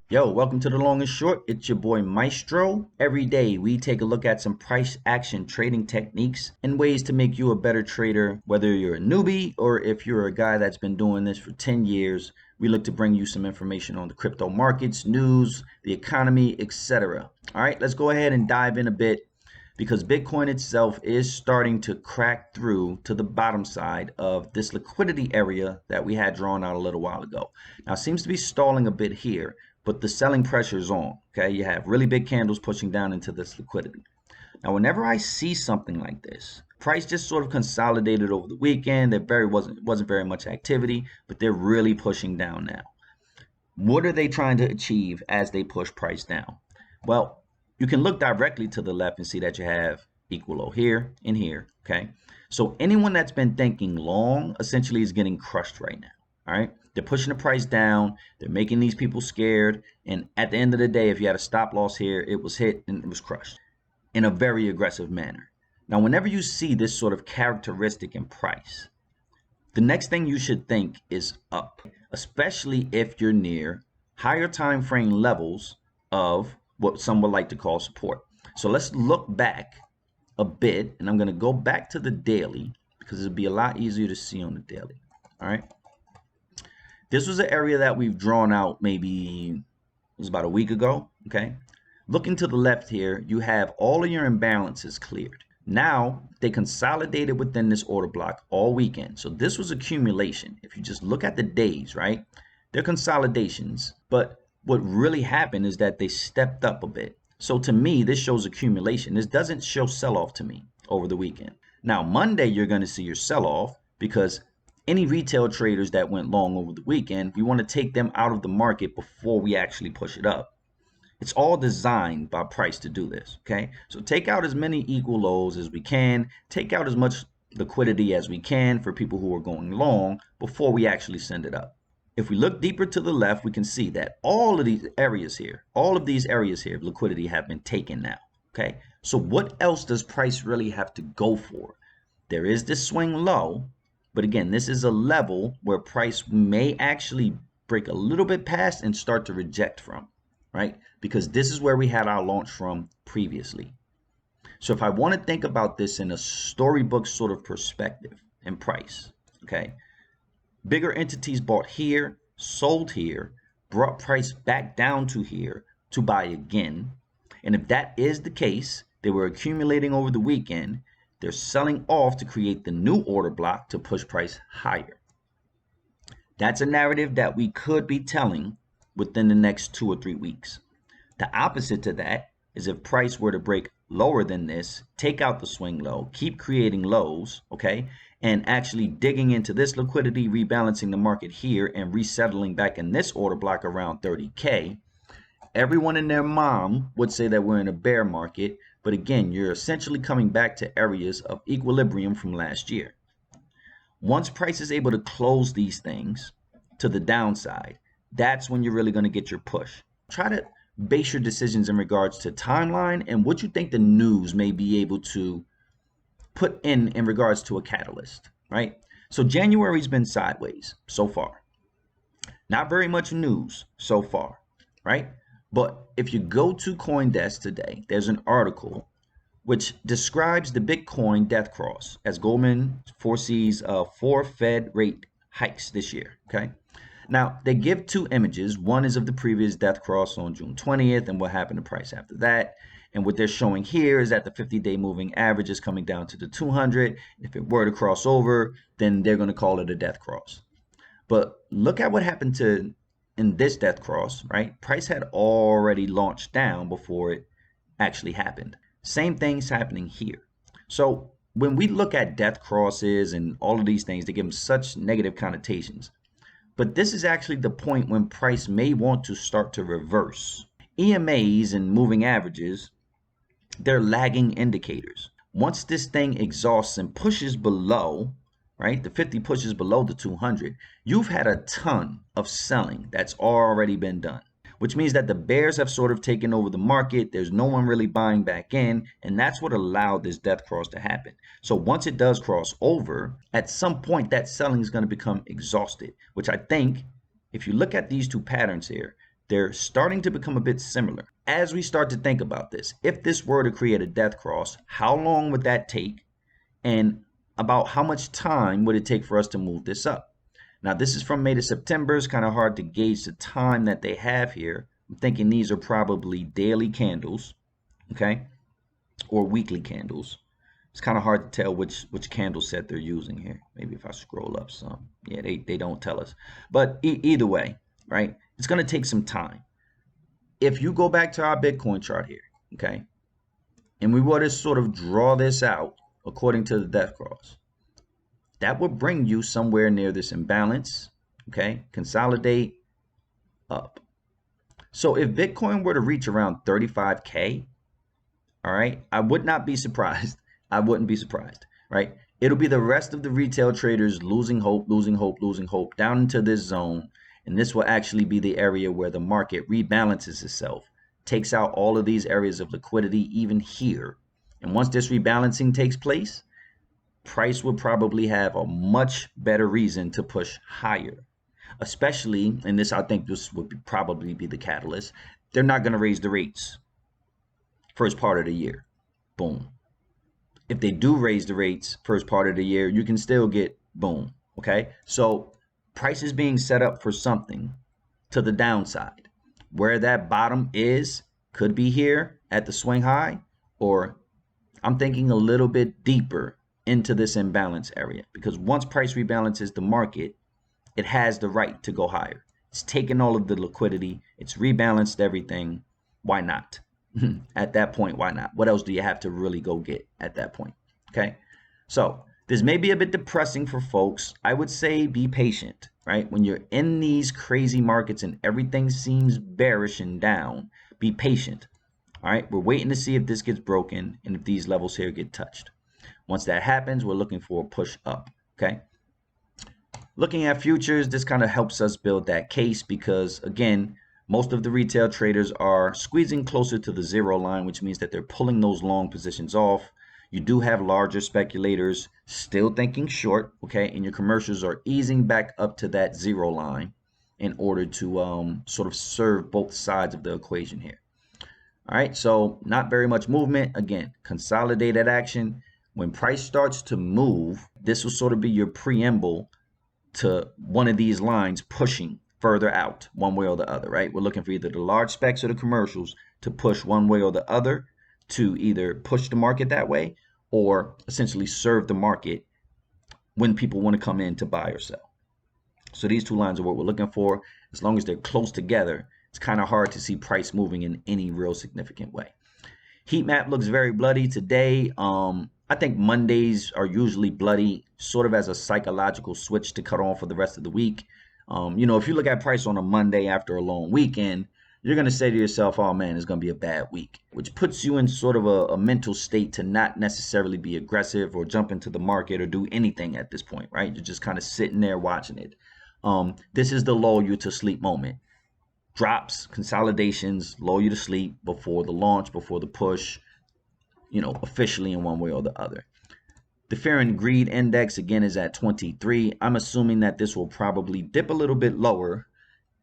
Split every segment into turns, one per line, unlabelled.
Yo, welcome to the long and short. It's your boy Maestro. Every day we take a look at some price action trading techniques and ways to make you a better trader, whether you're a newbie or if you're a guy that's been doing this for 10 years. We look to bring you some information on the crypto markets, news, the economy, etc. All right, let's go ahead and dive in a bit because Bitcoin itself is starting to crack through to the bottom side of this liquidity area that we had drawn out a little while ago. Now, it seems to be stalling a bit here, but the selling pressure is on. Okay, you have really big candles pushing down into this liquidity. Now, whenever I see something like this, price just sort of consolidated over the weekend. There wasn't very much activity, but they're really pushing down now. What are they trying to achieve as they push price down? Well, you can look directly to the left and see that you have equal low here and here. Okay, so anyone that's been thinking long essentially is getting crushed right now. All right, they're pushing the price down, they're making these people scared, and at the end of the day, if you had a stop loss here, it was hit and it was crushed in a very aggressive manner. Now, whenever you see this sort of characteristic in price, the next thing you should think is up, especially if you're near higher time frame levels of what some would like to call support. So let's look back a bit, and I'm going to go back to the daily because it'll be a lot easier to see on the daily. All right. This was an area that we've drawn out maybe it was about a week ago. Okay. Looking to the left here, you have all of your imbalances cleared. Now they consolidated within this order block all weekend. So this was accumulation. If you just look at the days, right? They're consolidations, but what really happened is that they stepped up a bit. So to me, this shows accumulation. This doesn't show sell-off to me over the weekend. Now, Monday, you're going to see your sell-off because any retail traders that went long over the weekend, we want to take them out of the market before we actually push it up. It's all designed by price to do this, okay? So take out as many equal lows as we can, take out as much liquidity as we can for people who are going long before we actually send it up. If we look deeper to the left, we can see that all of these areas here of liquidity have been taken now, okay? So what else does price really have to go for? There is this swing low, but again, this is a level where price may actually break a little bit past and start to reject from, right? Because this is where we had our launch from previously. So if I want to think about this in a storybook sort of perspective in price, okay? Bigger entities bought here, sold here, brought price back down to here to buy again. And if that is the case, they were accumulating over the weekend. They're selling off to create the new order block to push price higher. That's a narrative that we could be telling within the next 2 or 3 weeks. The opposite to that is if price were to break lower than this, take out the swing low, keep creating lows, okay, and actually digging into this liquidity, rebalancing the market here and resettling back in this order block around 30K, everyone and their mom would say that we're in a bear market. But again, you're essentially coming back to areas of equilibrium from last year. Once price is able to close these things to the downside, that's when you're really going to get your push. Try to base your decisions in regards to timeline and what you think the news may be able to put in regards to a catalyst, right? So January's been sideways so far. Not very much news so far, right? But if you go to CoinDesk today, there's an article which describes the Bitcoin death cross as Goldman foresees 4 Fed rate hikes this year, okay? Now, they give 2 images. One is of the previous death cross on June 20th and what happened to price after that. And what they're showing here is that the 50-day moving average is coming down to the 200. If it were to cross over, then they're going to call it a death cross. But look at what happened in this death cross, right? Price had already launched down before it actually happened. Same thing's happening here. So when we look at death crosses and all of these things, they give them such negative connotations. But this is actually the point when price may want to start to reverse. EMAs and moving averages, they're lagging indicators. Once this thing exhausts and pushes below, right, the 50 pushes below the 200, you've had a ton of selling that's already been done, which means that the bears have sort of taken over the market. There's no one really buying back in, and that's what allowed this death cross to happen. So once it does cross over, at some point that selling is going to become exhausted, which I think if you look at these 2 patterns here, they're starting to become a bit similar. As we start to think about this, if this were to create a death cross, how long would that take? And about how much time would it take for us to move this up? Now, this is from May to September. It's kind of hard to gauge the time that they have here. I'm thinking these are probably daily candles, okay, or weekly candles. It's kind of hard to tell which candle set they're using here. Maybe if I scroll up some. Yeah, they don't tell us. But either way, right, it's going to take some time. If you go back to our Bitcoin chart here, okay, and we were to sort of draw this out according to the death cross, that would bring you somewhere near this imbalance, okay? Consolidate up. So if Bitcoin were to reach around 35K, all right, I would not be surprised. I wouldn't be surprised, right? It'll be the rest of the retail traders losing hope down into this zone. And this will actually be the area where the market rebalances itself, takes out all of these areas of liquidity, even here. And once this rebalancing takes place, price will probably have a much better reason to push higher, especially, and this, I think this would probably be the catalyst. They're not going to raise the rates first part of the year. Boom. If they do raise the rates first part of the year, you can still get boom. Okay. So price is being set up for something to the downside. Where that bottom is could be here at the swing high, or I'm thinking a little bit deeper into this imbalance area, because once price rebalances the market, it has the right to go higher. It's taken all of the liquidity, it's rebalanced everything. Why not? At that point, why not? What else do you have to really go get at that point? Okay, so this may be a bit depressing for folks. I would say be patient, right? When you're in these crazy markets and everything seems bearish and down, be patient. All right, we're waiting to see if this gets broken and if these levels here get touched. Once that happens, we're looking for a push up, okay? Looking at futures, this kind of helps us build that case because, again, most of the retail traders are squeezing closer to the zero line, which means that they're pulling those long positions off. You do have larger speculators still thinking short, okay? And your commercials are easing back up to that zero line in order to sort of serve both sides of the equation here. All right, so not very much movement. Again, consolidated action. When price starts to move, this will sort of be your preamble to one of these lines pushing further out one way or the other, right? We're looking for either the large specs or the commercials to push one way or the other, to either push the market that way or essentially serve the market when people want to come in to buy or sell. So these two lines are what we're looking for. As long as they're close together, it's kind of hard to see price moving in any real significant way. Heat map looks very bloody today. I think Mondays are usually bloody, sort of as a psychological switch to cut on for the rest of the week. If you look at price on a Monday after a long weekend, you're going to say to yourself, oh man, it's going to be a bad week, which puts you in sort of a mental state to not necessarily be aggressive or jump into the market or do anything at this point, right? You're just kind of sitting there watching it. This is the lull you to sleep moment. Drops, consolidations, lull you to sleep before the launch, before the push, officially in one way or the other. The fear and greed index again is at 23. I'm assuming that this will probably dip a little bit lower,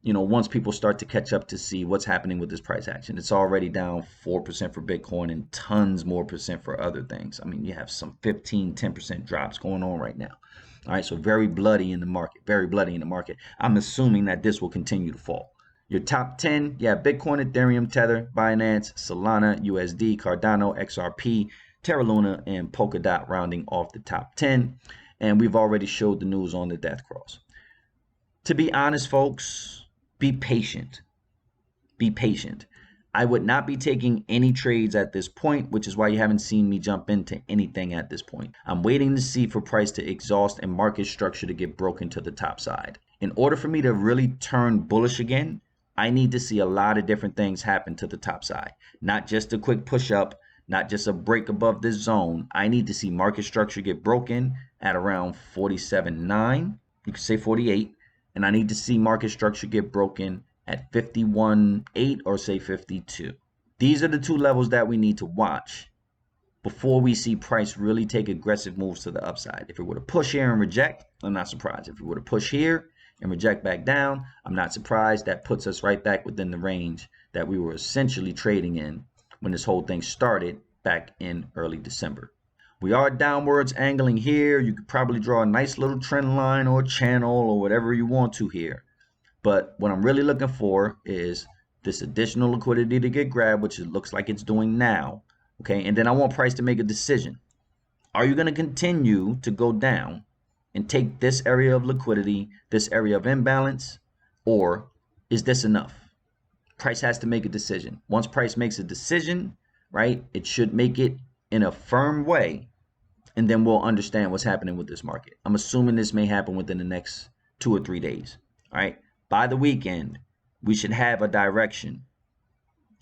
once people start to catch up to see what's happening with this price action. It's already down 4% for Bitcoin and tons more percent for other things. I mean, you have some 15, 10% drops going on right now. All right, so very bloody in the market, very bloody in the market. I'm assuming that this will continue to fall. Your top 10, you have Bitcoin, Ethereum, Tether, Binance, Solana, USD, Cardano, XRP, Terra Luna, and Polkadot rounding off the top 10. And we've already showed the news on the death cross. To be honest, folks, be patient. Be patient. I would not be taking any trades at this point, which is why you haven't seen me jump into anything at this point. I'm waiting to see for price to exhaust and market structure to get broken to the top side. In order for me to really turn bullish again, I need to see a lot of different things happen to the top side. Not just a quick push up, not just a break above this zone. I need to see market structure get broken at around 47.9. You could say 48. And I need to see market structure get broken at 51.8 or say 52. These are the two levels that we need to watch before we see price really take aggressive moves to the upside. If it were to push here and reject, I'm not surprised. If it were to push here and reject back down, I'm not surprised. That puts us right back within the range that we were essentially trading in when this whole thing started back in early December. We are downwards angling here. You could probably draw a nice little trend line or channel or whatever you want to here. But what I'm really looking for is this additional liquidity to get grabbed, which it looks like it's doing now. Okay, and then I want price to make a decision. Are you going to continue to go down and take this area of liquidity, this area of imbalance, or is this enough? Price has to make a decision. Once price makes a decision, right, it should make it in a firm way, and then we'll understand what's happening with this market. I'm assuming this may happen within the next 2 or 3 days. All right, by the weekend, we should have a direction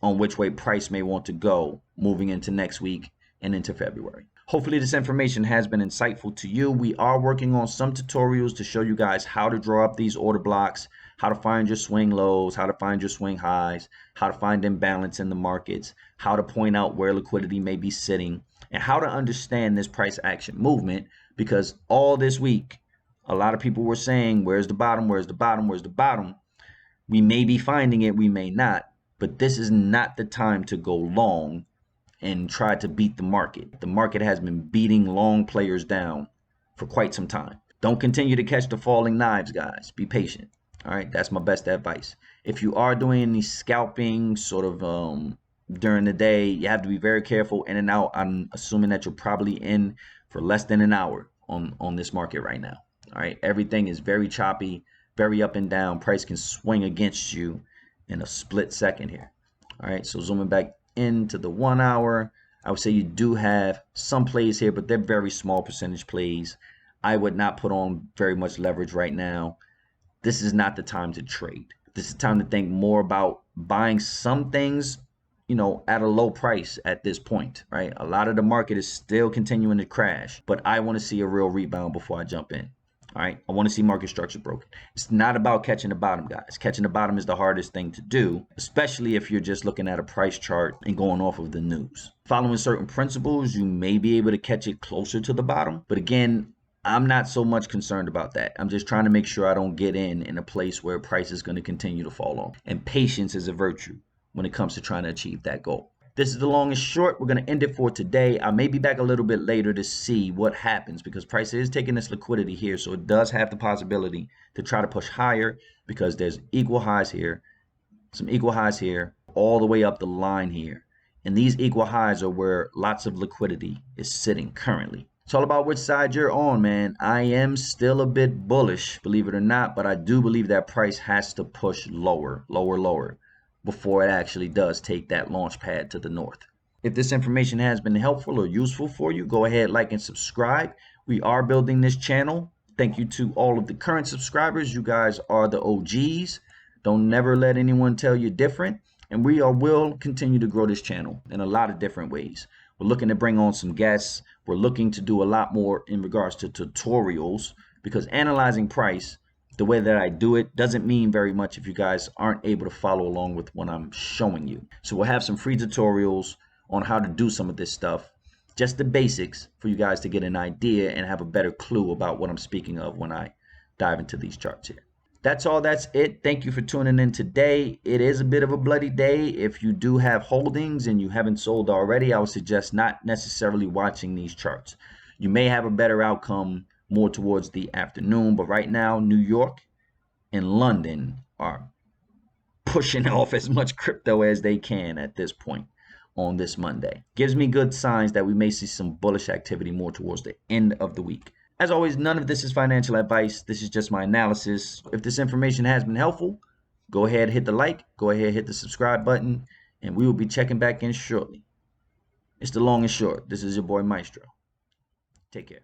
on which way price may want to go moving into next week and into February. Hopefully this information has been insightful to you. We are working on some tutorials to show you guys how to draw up these order blocks, how to find your swing lows, how to find your swing highs, how to find imbalance in the markets, how to point out where liquidity may be sitting, and how to understand this price action movement, because all this week, a lot of people were saying, where's the bottom, where's the bottom, where's the bottom? We may be finding it, we may not, but this is not the time to go long and try to beat the market. The market has been beating long players down for quite some time. Don't continue to catch the falling knives, guys. Be patient. All right, that's my best advice. If you are doing any scalping sort of during the day, you have to be very careful in and out. I'm assuming that you're probably in for less than an hour on this market right now. All right, everything is very choppy, very up and down. Price can swing against you in a split second here. All right, so zooming back into the 1 hour, I would say you do have some plays here, but they're very small percentage plays. I would not put on very much leverage right now. This is not the time to trade. This is time to think more about buying some things, you know, at a low price at this point, right? A lot of the market is still continuing to crash, but I want to see a real rebound before I jump in. All right, I want to see market structure broken. It's not about catching the bottom, guys. Catching the bottom is the hardest thing to do, especially if you're just looking at a price chart and going off of the news. Following certain principles, you may be able to catch it closer to the bottom. But again, I'm not so much concerned about that. I'm just trying to make sure I don't get in a place where price is going to continue to fall off. And patience is a virtue when it comes to trying to achieve that goal. This is the long and short. We're going to end it for today. I may be back a little bit later to see what happens, because price is taking this liquidity here. So it does have the possibility to try to push higher, because there's equal highs here, some equal highs here, all the way up the line here. And these equal highs are where lots of liquidity is sitting currently. It's all about which side you're on, man. I am still a bit bullish, believe it or not, but I do believe that price has to push lower, lower, before it actually does take that launch pad to the north. If this information has been helpful or useful for you, go ahead, like and subscribe. We are building this channel. Thank you to all of the current subscribers. You guys are the OGs. Don't never let anyone tell you different. And we will continue to grow this channel in a lot of different ways. We're looking to bring on some guests. We're looking to do a lot more in regards to tutorials, because analyzing price the way that I do it doesn't mean very much if you guys aren't able to follow along with what I'm showing you. So we'll have some free tutorials on how to do some of this stuff, just the basics, for you guys to get an idea and have a better clue about what I'm speaking of when I dive into these charts here. That's all. That's it. Thank you for tuning in today. It is a bit of a bloody day. If you do have holdings and you haven't sold already, I would suggest not necessarily watching these charts. You may have a better outcome more towards the afternoon, but right now New York and London are pushing off as much crypto as they can at this point on this Monday. Gives me good signs that we may see some bullish activity more towards the end of the week. As always, none of this is financial advice. This is just my analysis. If this information has been helpful, go ahead, hit the like, go ahead, hit the subscribe button, and we will be checking back in shortly. It's the long and short. This is your boy Maestro. Take care.